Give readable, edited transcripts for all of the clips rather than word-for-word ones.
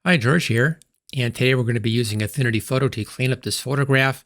Hi, George here, and today we're going to be using Affinity Photo to clean up this photograph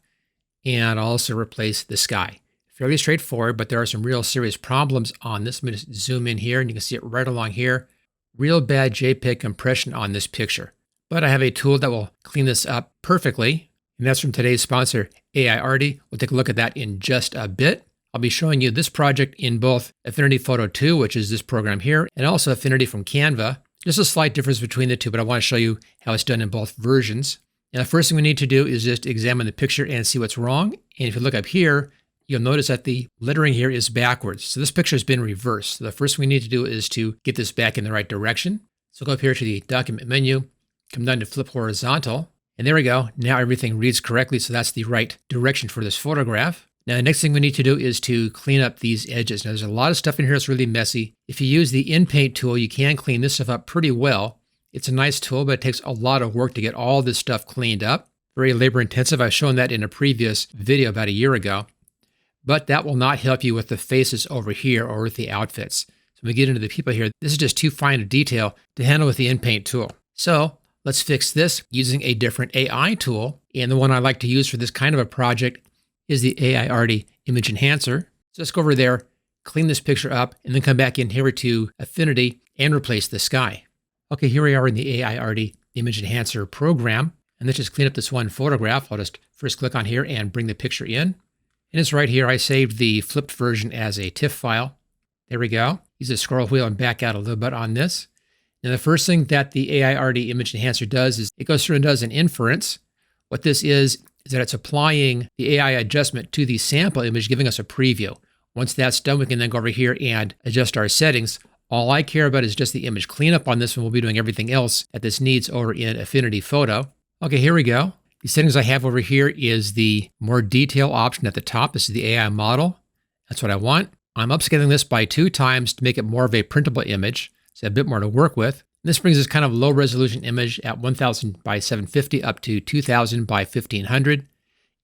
and also replace the sky. Fairly straightforward, but there are some real serious problems on this. Let me just zoom in here and you can see it right along here. Real bad JPEG compression on this picture. But I have a tool that will clean this up perfectly, and that's from today's sponsor, Aiarty. We'll take a look at that in just a bit. I'll be showing you this project in both Affinity Photo 2, which is this program here, and also Affinity from Canva. Just a slight difference between the two, but I want to show you how it's done in both versions. And the first thing we need to do is just examine the picture and see what's wrong. And if you look up here, you'll notice that the lettering here is backwards. So this picture has been reversed. So the first thing we need to do is to get this back in the right direction. So go up here to the document menu, come down to flip horizontal, and there we go. Now everything reads correctly, so that's the right direction for this photograph. Now, the next thing we need to do is to clean up these edges. Now, there's a lot of stuff in here that's really messy. If you use the In-Paint tool, you can clean this stuff up pretty well. It's a nice tool, but it takes a lot of work to get all this stuff cleaned up. Very labor intensive. I've shown that in a previous video about a year ago. But that will not help you with the faces over here or with the outfits. So when we get into the people here, this is just too fine a detail to handle with the In-Paint tool. So let's fix this using a different AI tool. And the one I like to use for this kind of a project is the Aiarty Image Enhancer. So let's go over there, clean this picture up, and then come back in here to Affinity and replace the sky. Okay, here we are in the Aiarty Image Enhancer program. And let's just clean up this one photograph. I'll just first click on here and bring the picture in. And it's right here. I saved the flipped version as a TIFF file. There we go. Use the scroll wheel and back out a little bit on this. Now the first thing that the Aiarty Image Enhancer does is it goes through and does an inference. What this is that it's applying the AI adjustment to the sample image, giving us a preview. Once that's done, we can then go over here and adjust our settings. All I care about is just the image cleanup on this one. We'll be doing everything else that this needs over in Affinity Photo. Okay, here we go. The settings I have over here is the more detail option at the top. This is the AI model. That's what I want. I'm upscaling this by 2 times to make it more of a printable image, so a bit more to work with. This brings this kind of low resolution image at 1000 by 750 up to 2000 by 1500.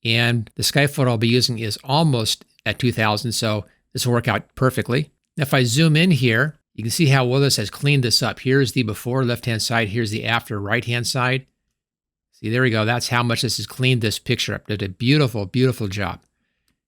And the sky photo I'll be using is almost at 2000, so this will work out perfectly. Now, if I zoom in here, you can see how well this has cleaned this up. Here's the before left-hand side. Here's the after right-hand side. See, there we go. That's how much this has cleaned this picture up. Did a beautiful, beautiful job.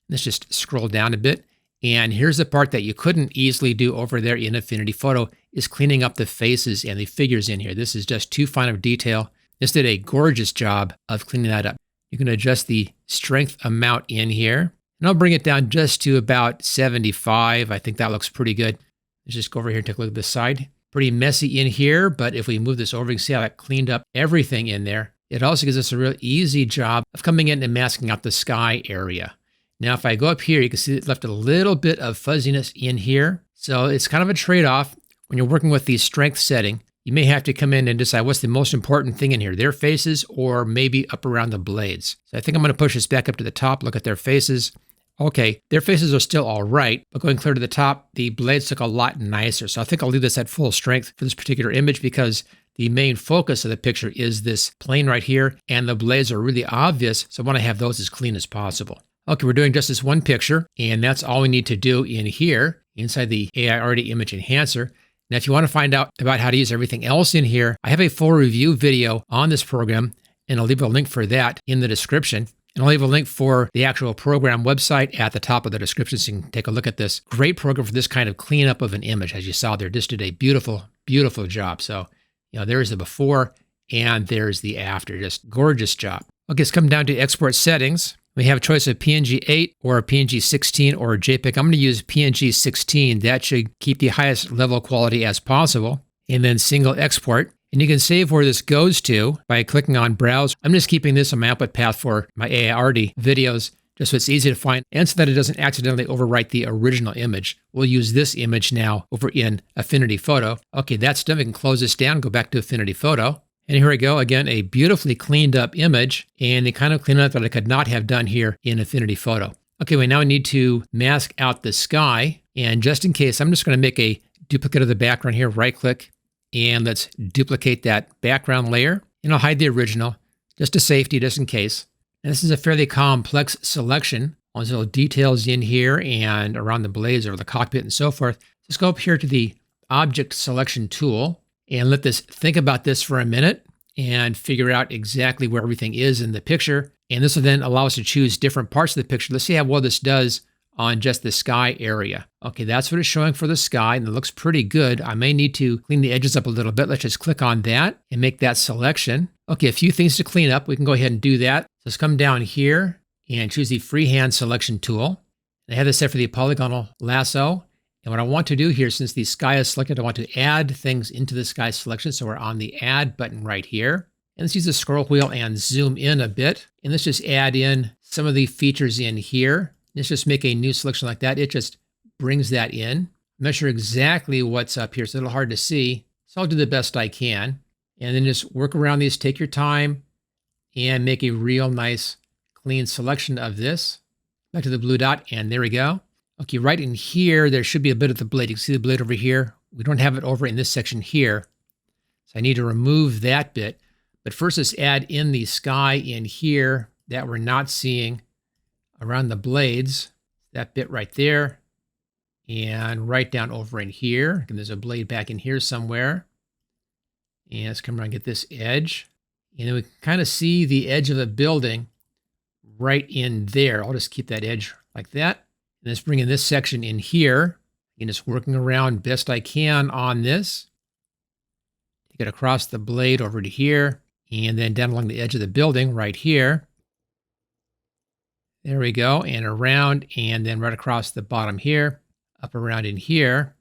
Let's just scroll down a bit. And here's the part that you couldn't easily do over there in Affinity Photo is cleaning up the faces and the figures in here. This is just too fine of detail. This did a gorgeous job of cleaning that up. You can adjust the strength amount in here. And I'll bring it down just to about 75. I think that looks pretty good. Let's just go over here and take a look at this side. Pretty messy in here, but if we move this over, you can see how that cleaned up everything in there. It also gives us a real easy job of coming in and masking out the sky area. Now, if I go up here, you can see it left a little bit of fuzziness in here. So it's kind of a trade-off. When you're working with the strength setting, you may have to come in and decide what's the most important thing in here, their faces or maybe up around the blades. So I think I'm going to push this back up to the top, look at their faces. Okay, their faces are still all right, but going clear to the top, the blades look a lot nicer. So I think I'll leave this at full strength for this particular image because the main focus of the picture is this plane right here, and the blades are really obvious, so I want to have those as clean as possible. Okay, we're doing just this one picture, and that's all we need to do in here, inside the Aiarty Image Enhancer. Now, if you want to find out about how to use everything else in here, I have a full review video on this program, and I'll leave a link for that in the description. And I'll leave a link for the actual program website at the top of the description so you can take a look at this. Great program for this kind of cleanup of an image. As you saw there, just did a beautiful, beautiful job. So, there's the before and there's the after. Just gorgeous job. Okay, let's come down to export settings. We have a choice of PNG 8 or PNG 16 or JPEG. I'm going to use PNG 16. That should keep the highest level quality as possible. And then single export. And you can save where this goes to by clicking on Browse. I'm just keeping this on my output path for my Aiarty videos, just so it's easy to find and so that it doesn't accidentally overwrite the original image. We'll use this image now over in Affinity Photo. Okay, that's done. We can close this down, go back to Affinity Photo. And here we go. Again, a beautifully cleaned up image and the kind of cleanup that I could not have done here in Affinity Photo. Okay, we now need to mask out the sky. And just in case, I'm just going to make a duplicate of the background here, right click, and let's duplicate that background layer. And I'll hide the original, just to safety, just in case. And this is a fairly complex selection. All these little details in here and around the blades or the cockpit and so forth. Just go up here to the Object Selection tool and let this think about this for a minute. and figure out exactly where everything is in the picture. And this will then allow us to choose different parts of the picture. Let's see how well this does on just the sky area. Okay, that's what it's showing for the sky, and it looks pretty good. I may need to clean the edges up a little bit. Let's just click on that and make that selection. Okay, a few things to clean up. We can go ahead and do that. Let's come down here and choose the freehand selection tool. I have this set for the polygonal lasso. And what I want to do here, since the sky is selected, I want to add things into the sky selection. So we're on the add button right here. And let's use the scroll wheel and zoom in a bit. And let's just add in some of the features in here. Let's just make a new selection like that. It just brings that in. I'm not sure exactly what's up here. It's a little hard to see. So I'll do the best I can. And then just work around these, take your time, and make a real nice, clean selection of this. Back to the blue dot, and there we go. Okay, right in here, there should be a bit of the blade. You can see the blade over here. We don't have it over in this section here. So I need to remove that bit. But first, let's add in the sky in here that we're not seeing around the blades. That bit right there. And right down over in here. And there's a blade back in here somewhere. And let's come around and get this edge. And then we can kind of see the edge of the building right in there. I'll just keep that edge like that. And let's bring in this section in here. And just working around best I can on this. Take it across the blade over to here. And then down along the edge of the building right here. There we go. And around, and then right across the bottom here. Up around in here.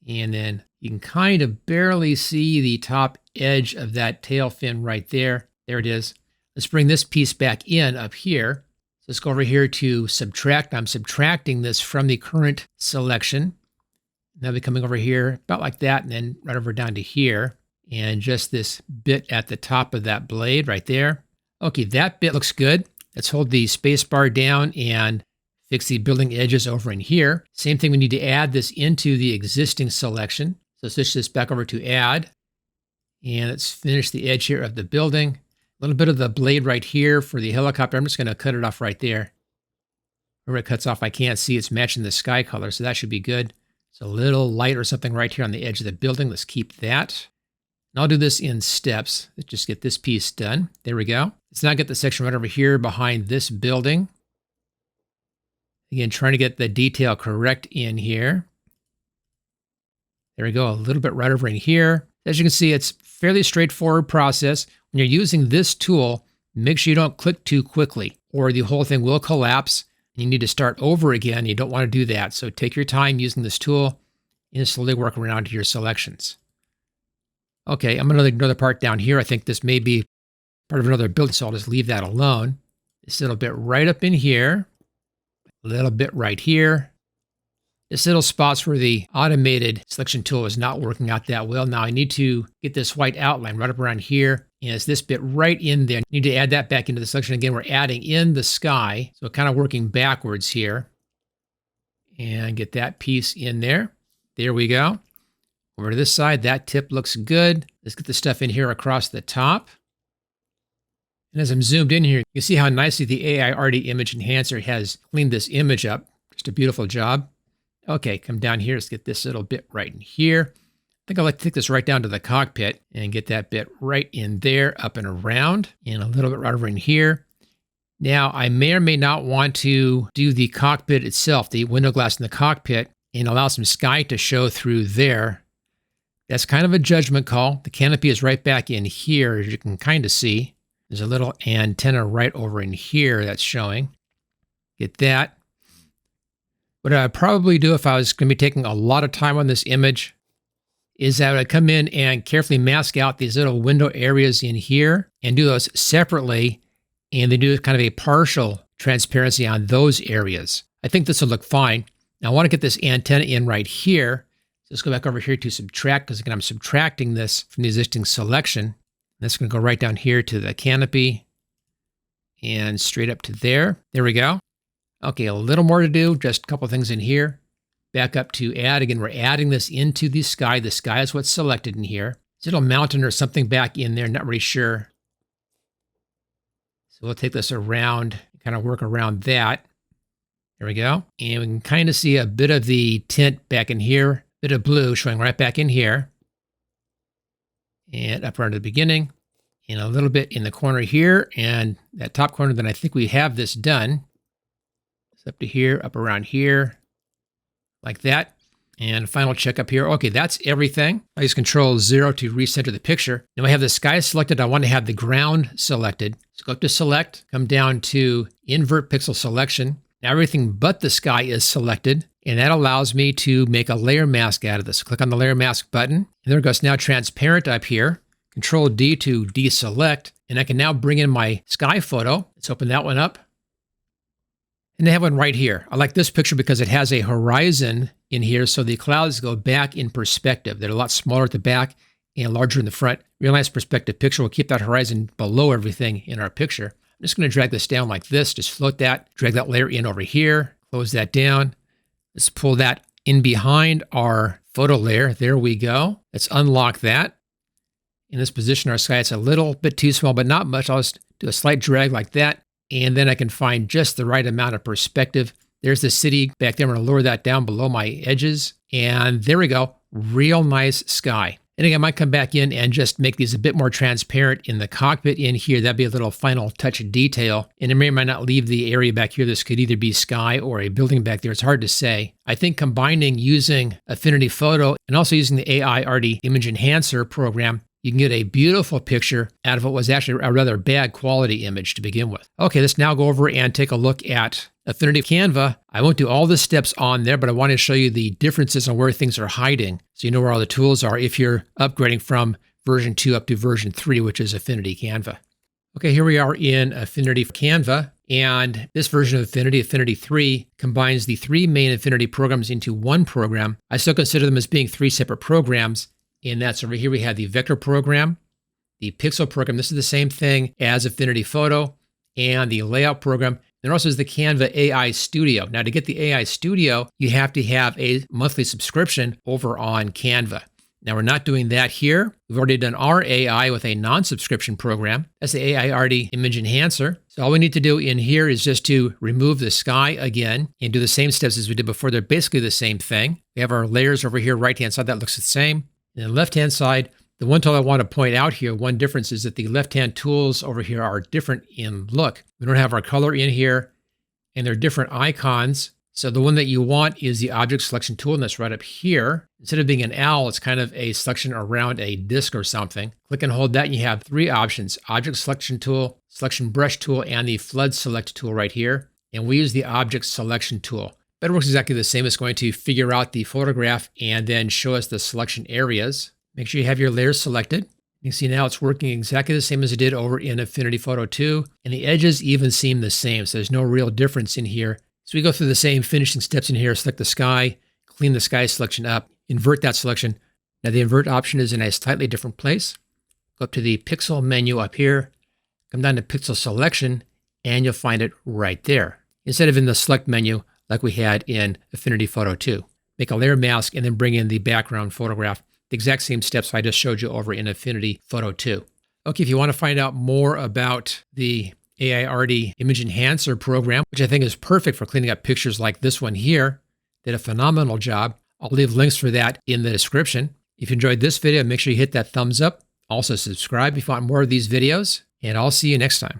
And then you can kind of barely see the top edge of that tail fin right there. There it is. Let's bring this piece back in up here. So let's go over here to subtract. I'm subtracting this from the current selection. Now we're coming over here about like that, and then right over down to here. And just this bit at the top of that blade right there. Okay, that bit looks good. Let's hold the space bar down and fix the building edges over in here. Same thing, we need to add this into the existing selection. So switch this back over to add. And let's finish the edge here of the building. A little bit of the blade right here for the helicopter. I'm just going to cut it off right there. Where it cuts off, I can't see. It's matching the sky color, so that should be good. It's a little light or something right here on the edge of the building. Let's keep that. And I'll do this in steps. Let's just get this piece done. There we go. Let's now get the section right over here behind this building. Again, trying to get the detail correct in here. There we go, a little bit right over in here. As you can see, it's a fairly straightforward process. When you're using this tool, make sure you don't click too quickly or the whole thing will collapse and you need to start over again. You don't want to do that. So take your time using this tool and slowly work around to your selections. Okay, I'm going to ignore the part down here. I think this may be part of another building, so I'll just leave that alone. This little bit right up in here. A little bit right here. This little spots where the automated selection tool is not working out that well. Now I need to get this white outline right up around here. And it's this bit right in there. I need to add that back into the selection. Again, we're adding in the sky. So kind of working backwards here. And get that piece in there. There we go. Over to this side, that tip looks good. Let's get the stuff in here across the top. And as I'm zoomed in here, you can see how nicely the Aiarty Image Enhancer has cleaned this image up. Just a beautiful job. Okay, come down here. Let's get this little bit right in here. I think I'd like to take this right down to the cockpit and get that bit right in there, up and around, and a little bit right over in here. Now, I may or may not want to do the cockpit itself, the window glass in the cockpit, and allow some sky to show through there. That's kind of a judgment call. The canopy is right back in here, as you can kind of see. There's a little antenna right over in here that's showing. Get that. What I'd probably do if I was going to be taking a lot of time on this image is I would come in and carefully mask out these little window areas in here and do those separately and then do kind of a partial transparency on those areas. I think this will look fine. Now I want to get this antenna in right here. So let's go back over here to subtract because again, I'm subtracting this from the existing selection. That's going to go right down here to the canopy and straight up to there. There we go. Okay, a little more to do, just a couple things in here. Back up to add. Again, we're adding this into the sky. The sky is what's selected in here. It's a little mountain or something back in there, not really sure. So we'll take this around, kind of work around that. There we go. And we can kind of see a bit of the tint back in here, bit of blue showing right back in here. And up around to the beginning. and a little bit in the corner here, and that top corner, then I think we have this done. It's up to here, up around here, like that. And final check up here. Okay, that's everything. I use Control 0 to recenter the picture. Now I have the sky selected. I want to have the ground selected. So go up to Select, come down to Invert Pixel Selection. Now everything but the sky is selected, and that allows me to make a layer mask out of this. Click on the layer mask button, and there it goes. Now transparent up here. Control D to deselect, and I can now bring in my sky photo. Let's open that one up. And I have one right here. I like this picture because it has a horizon in here, so the clouds go back in perspective. They're a lot smaller at the back and larger in the front. Real nice perspective picture. We'll keep that horizon below everything in our picture. I'm just going to drag this down like this. Just float that. Drag that layer in over here. Close that down. Let's pull that in behind our photo layer. There we go. Let's unlock that. In this position, our sky, it's a little bit too small, but not much. I'll just do a slight drag like that. And then I can find just the right amount of perspective. There's the city back there. I'm going to lower that down below my edges. And there we go. Real nice sky. And again, I might come back in and just make these a bit more transparent in the cockpit in here. That'd be a little final touch of detail. And it may or may not leave the area back here. This could either be sky or a building back there. It's hard to say. I think combining using Affinity Photo and also using the Aiarty Image Enhancer program, you can get a beautiful picture out of what was actually a rather bad quality image to begin with. Okay, let's now go over and take a look at Affinity Canva. I won't do all the steps on there, but I want to show you the differences on where things are hiding so you know where all the tools are if you're upgrading from version 2 up to version 3, which is Affinity Canva. Okay, here we are in Affinity Canva, and this version of Affinity, Affinity 3, combines the 3 main Affinity programs into one program. I still consider them as being 3 separate programs. And that's over here. We have the vector program, the pixel program. This is the same thing as Affinity Photo, and the layout program. There also is the Canva AI Studio. Now, to get the AI Studio, you have to have a monthly subscription over on Canva. Now, we're not doing that here. We've already done our AI with a non-subscription program. That's the Aiarty Image Enhancer. So all we need to do in here is just to remove the sky again and do the same steps as we did before. They're basically the same thing. We have our layers over here, right-hand side. That looks the same. And the left-hand side, the one tool I want to point out here, one difference is that the left-hand tools over here are different in look. We don't have our color in here, and they're different icons. So the one that you want is the object selection tool, and that's right up here. Instead of being an owl, it's kind of a selection around a disk or something. Click and hold that, and you have 3 options: object selection tool, selection brush tool, and the flood select tool right here. And we use the object selection tool. But it works exactly the same. It's going to figure out the photograph and then show us the selection areas. Make sure you have your layers selected. You can see now it's working exactly the same as it did over in Affinity Photo 2. And the edges even seem the same, so there's no real difference in here. So we go through the same finishing steps in here. Select the sky, clean the sky selection up, invert that selection. Now the invert option is in a slightly different place. Go up to the pixel menu up here, come down to pixel selection, and you'll find it right there. Instead of in the select menu, like we had in Affinity Photo 2. Make a layer mask and then bring in the background photograph. The exact same steps I just showed you over in Affinity Photo 2. Okay, if you want to find out more about the Aiarty Image Enhancer program, which I think is perfect for cleaning up pictures like this one here, did a phenomenal job. I'll leave links for that in the description. If you enjoyed this video, make sure you hit that thumbs up. Also subscribe if you want more of these videos, and I'll see you next time.